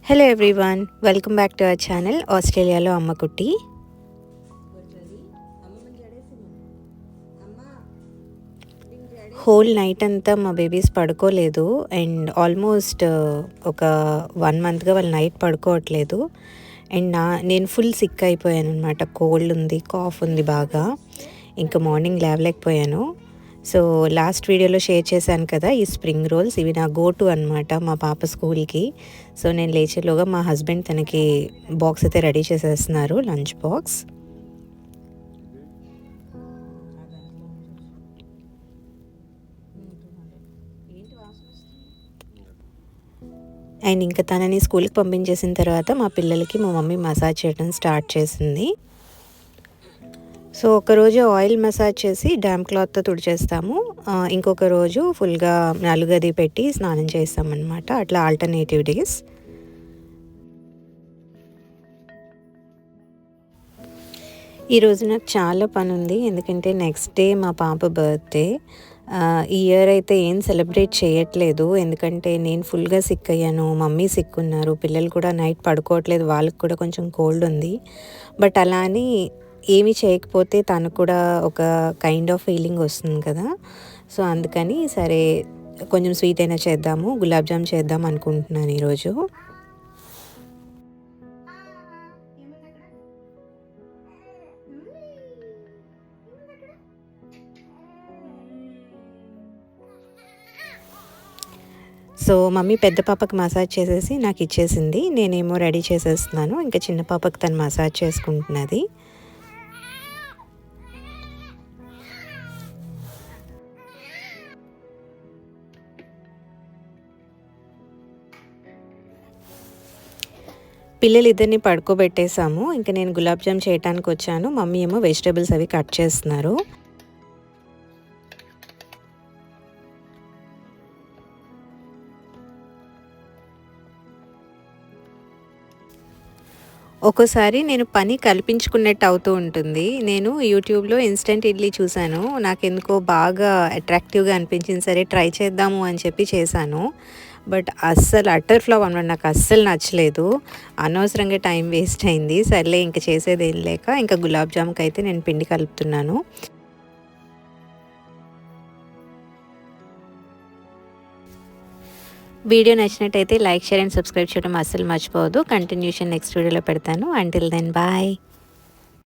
Hello everyone, welcome back to our channel ఆస్ట్రేలియాలో అమ్మ కుట్టి. హోల్ నైట్ అంతా మా బేబీస్ పడుకోలేదు అండ్ ఆల్మోస్ట్ ఒక 1 మంత్గా వాళ్ళు నైట్ పడుకోవట్లేదు. అండ్ నేను ఫుల్ సిక్ అయిపోయాను అనమాట. కోల్డ్ ఉంది, కాఫ్ ఉంది బాగా. ఇంకా మార్నింగ్ లేవలేకపోయాను. సో లాస్ట్ వీడియోలో షేర్ చేశాను కదా ఈ స్ప్రింగ్ రోల్స్, ఇవి నా గో టు అనమాట మా పాప స్కూల్కి. సో నేను లేచేలోగా మా హస్బెండ్ తనకి బాక్స్ అయితే రెడీ చేసేస్తున్నారు, లంచ్ బాక్స్. అండ్ ఇంకా తనని స్కూల్కి పంపించేసిన తర్వాత మా పిల్లలకి మా మమ్మీ మసాజ్ చేయడం స్టార్ట్ చేసింది. సో ఒకరోజు ఆయిల్ మసాజ్ చేసి డ్యామ్ క్లాత్తో తుడిచేస్తాము, ఇంకొక రోజు ఫుల్గా నలుగది పెట్టి స్నానం చేస్తామన్నమాట. అట్లా ఆల్టర్నేటివ్ డేస్. ఈరోజు నాకు చాలా పని ఉంది, ఎందుకంటే నెక్స్ట్ డే మా పాప బర్త్డే. ఈ ఇయర్ అయితే ఏం సెలబ్రేట్ చేయట్లేదు, ఎందుకంటే నేను ఫుల్గా సిక్ అయ్యాను, మమ్మీ సిక్ ఉన్నారు, పిల్లలు కూడా నైట్ పడుకోవట్లేదు, వాళ్ళకి కూడా కొంచెం కోల్డ్ ఉంది. బట్ అలా అని ఏమి చేయకపోతే తను కూడా ఒక కైండ్ ఆఫ్ ఫీలింగ్ వస్తుంది కదా. సో అందుకని సరే కొంచెం స్వీట్ అయినా చేద్దాము, గులాబ్ జామ్ చేద్దాం అనుకుంటున్నాను ఈరోజు. సో మమ్మీ పెద్ద పాపకి మసాజ్ చేసేసి నాకు ఇచ్చేసింది, నేనేమో రెడీ చేసేస్తున్నాను. ఇంకా చిన్న పాపకి తను మసాజ్ చేసుకుంటున్నది. పిల్లలు ఇద్దరిని పడుకోబెట్టేసాము. ఇంకా నేను గులాబ్ జామ్ చేయడానికి వచ్చాను, మమ్మీ ఏమో వెజిటేబుల్స్ అవి కట్ చేస్తున్నారు. ఒక్కోసారి నేను పని కల్పించుకున్నట్టు అవుతూ ఉంటుంది. నేను యూట్యూబ్లో ఇన్స్టెంట్ ఇడ్లీ చూశాను, నాకెందుకో బాగా అట్రాక్టివ్గా అనిపించింది. సరే ట్రై చేద్దాము అని చెప్పి చేశాను. బట్ అస్సలు అటర్ ఫ్లాప్ అనమాట, నాకు అస్సలు నచ్చలేదు. అనవసరంగా టైం వేస్ట్ అయింది. సర్లే ఇంకా చేసేది ఏం లేక ఇంకా గులాబ్ జామ్కి అయితే నేను పిండి కలుపుతున్నాను. వీడియో నచ్చినట్టయితే లైక్, షేర్ అండ్ సబ్స్క్రైబ్ చేయడం అస్సలు మర్చిపోవద్దు. కంటిన్యూషన్ నెక్స్ట్ వీడియోలో పెడతాను. Until then bye.